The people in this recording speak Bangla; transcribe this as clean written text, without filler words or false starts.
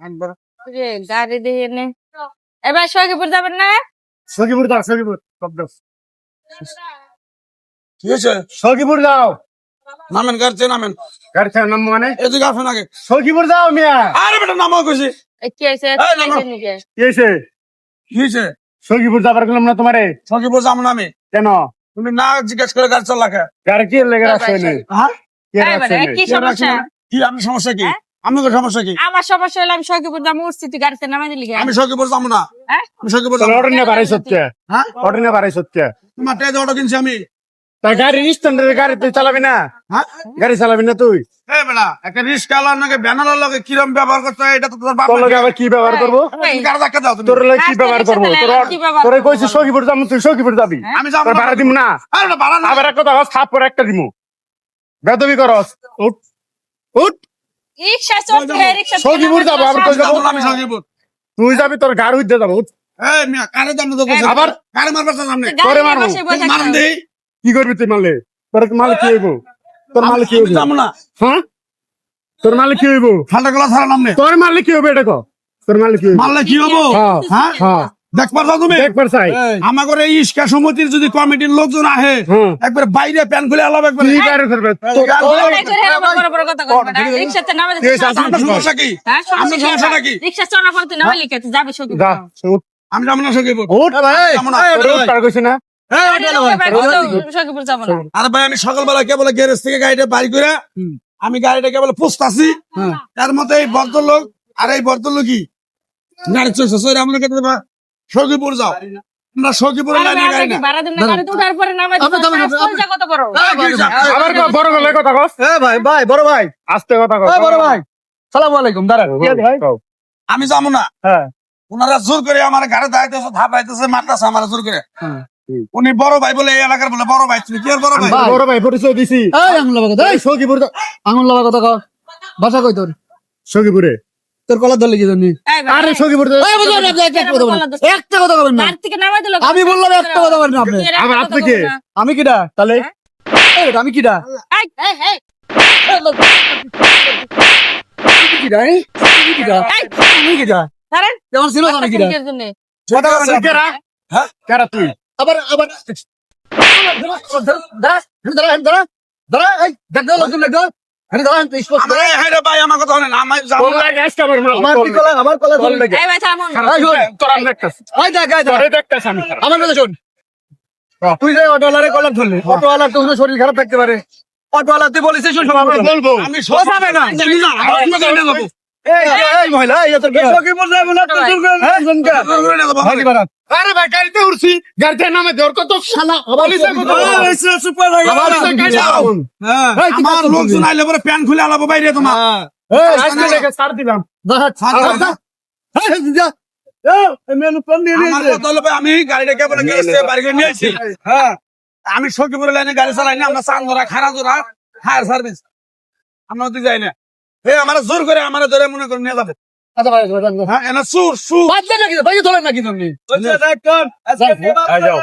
একবার রে গাড়ি দিয়ে নে এবার সখীপুর যাবেন না? সখীপুর যাও, সখীপুর সব দাও। কি হয়েছে? সখীপুর যাও। নামেন গাড়িতে নামেন। গাড়ি ছাড়া নাম মানে এদিকে আসেন আগে। সখীপুর যাও মিয়া। আরে বেটা নামো কইছি। কি হয়েছে? এই নামো। কি হয়েছে? কি হয়েছে? সখীপুর যাবার গেলাম না তোমারে সখীপুর যাবো না আমি। কেন? তুমি না জিজ্ঞেস করে গাড়ি চালাকে। গাড়ি কি লেগে রাখছে না? হ্যাঁ? কি সমস্যা? কি আমি সমস্যা কি? আমি সমস্যা কি? আমার সমস্যা হলো আমি সখীপুর যাবো উঠছি, তুই গাড়িতে নামাই দিলি কেন? আমি সখীপুর যাবো না। হ্যাঁ? আমি সখীপুর তাহলে যাবো অটো নিয়ে বাড়াই সত্যি। হ্যাঁ? অটো নিয়ে বাড়াই সত্যি। তোমার টাকা দিয়ে অটো কিনছি আমি। তাই গাড়ি স্ট্যান্ডার্ড গাড়ি তুই চালাবি না? হ্যাঁ? গাড়ি চালাবি না তুই? এই বেটা একটা রিস্কা আলার নাকি ব্যানারের লগে কিরম ব্যবহার করতে হয় এটা তো তোর বাপ তোর লগে আবার কি ব্যবহার করবো? তুমি গাড়ি ধাক্কা দাও তুমি। তোর লগে কি ব্যবহার করবো? কি ব্যবহার তোরে করবো? কইছি সখীপুর যাবো, তুই সখীপুর যাবি। আমি যাবো তোর না। ভাড়া দিব না। আরে বেটা ভাড়া না। আবার এক কথা থাপ করে একটা দিমু। বেদবি করস। উঠ উঠ। রিকশা চলছে, রিকশা থেকে সখীপুর যাবো, আবার কই যাবো? যাবো না আমি সখীপুর। তুই যাবি, তোর গাড়ি উঠতে যাবো। উঠ। এই মিয়া কারে দাম তো কইছ। আবার কারে মারবার চান আপনি? গাড়ি তোরে নিয়ে মারবো। বসে বসে মারুন থাকতে দেই। কি করবি তুই মারলে? তোর মালে কি হইব? তোর মালে কি আমি হইব? যাবো না। হ্যাঁ, তোর মালে কি হইব? ফালটা গলা ছাড়া নামনে। তোর মালে কি হবে এটা কো? তোর মালে কি হইব? মারলে কি হবো? হ্যাঁ হ্যাঁ? হ্যাঁ, দেখবার যাও তুমি? দেখবার চাই। আমাদের এই ইস্কা সমিতির যদি কমিটির লোকজন আহে হ্যাঁ। একবার বাইরে প্যান খুলে আলাপ একবার কি বাইরে করবে? তোর গাড়ি বড় খুলে করে আবার বড় বড় কথা কইবে না। রিকশাতে নামাই দিলি। ঠিক আছে, আপনার সমস্যা কি? হ্যাঁ, আপনার সমস্যাটা কি? রিকশা চড়া পড়তে নামাই লিখে তুই যাবি সখীপুর। যা, উঠ। আমি যাবো না সখীপুর। উঠ ভাই। যাবো না। তোর উঠ পার কইছিস না? সখীপুর যাবো না। আরে ভাই আমি সকালবেলা কেবল গ্যারেজ থেকে গাড়িটা বাড়ি করে আমি গাড়িটা কেবল পুষতাছি তার মধ্যে এই ভদ্রলোক আর এই ভদ্রলোকই গাড়ি চলছে সরি আমরা কেটে দেবা সখীপুর যাও আমরা সখীপুরের লাইনে গাড়ি না ভাড়া দিন না, গাড়িতে উঠার পরে নামাই দিবি। পয়সা কত বড়? আবার বড় গলে কথা কস। ভাই ভাই বড় ভাই আস্তে কথা কস। বড় ভাই সালাম আলাইকুম দাঁড়ান ভাই কও। আমি যাবো না হ্যাঁ, ওনারা জোর করে আমার গাড়ি দাঁড়াইতেছে ধাপাইতেছে মারতেছে আমার জোর করে উনি বড় ভাই বলে এই এলাকার বলে বড় ভাই তুমি কি আর বড় ভাই ভাই। বড় ভাই পরিচয় দিছি। এই আঙুল লাগা কথা এই সখীপুর যা- আঙুল লাগা কথা কও বাসা কই তোর সখীপুরে। তোর কলার ধরলে কি জানি এই ভাই, আরে সখীপুর যা- এই বুঝুন আপনি একটা কথা বলেন একটা কথা বলেন না গাড়ি থেকে নামাই দিল। আমি বললাম একটা কথা বলেন না আপনি আবার আপনি কে? আমি কিডা তাহলে এই আমি কিডা এই, এই, এই, আমি কিডা এই? আমি কিডা এই, আমি কিডা দাঁড়ান। যেমন ছিল আমি কিডা কিসের জন্যে? কথা কস কেরা? হ্যাঁ? কেরা তুই? আবার আবার দাঁড়া দাঁড়া দাঁড়া দাঁড়া এই দেখ দাও লোকজন দেখ দাও আরে দাঁড়া স্পষ্ট আমার এই হায়রে ভাই আমার কথা শুনেন আমি যাবো তোর না লাগে আজকে আমার আমার কি কলা আমার কলা তোর লাগে। এই ভাই থামুন। এই শোন তোর আমি দেখতাছি। এই দেখ এই দেখ তোরে দেখতাছি আমি। আমার কথা শোন তুই যে অটোওয়ালারে কলার ধরলি অটোওয়ালার তো শরীর খারাপ থাকতে পারে অটোওয়ালা তুই বলিস শোন আমরা বলবো। আমি সব হবে না। আমি না আমি গাড়ি যাবো এই মহিলা এই তোর কি সখীপুর যাবো না তো জোর করে হ্যাঁ শুনকা জোর করে নিয়ে যাবো ভাগি বারাত আরে ভাই গাড়িতে উঠছি, গাড়িতে নামে দেওয়ার কত শালা পুলিশে কত আমার লোকজন আইলে পরে প্যান খুলে আলাবো বাইরে তোমার এই আজকে লেগে ছাড় দিলাম। আমার কথা হলো ভাই, আমি গাড়িটা কেবল গেছে বাড়ি করে নিয়েছি হ্যাঁ আমি সখীপুরের লাইনে গাড়ি চালাই না আমরা চান্দরা খারাজোরা ফায়ার সার্ভিস আমরা তো যাই না এই আমার জোর করে আমার ধরে মনে করে নিয়ে যাবে হ্যাঁ এনা সুর সুর নাকি ভাই ধরেন নাকি তুমি এই যাও।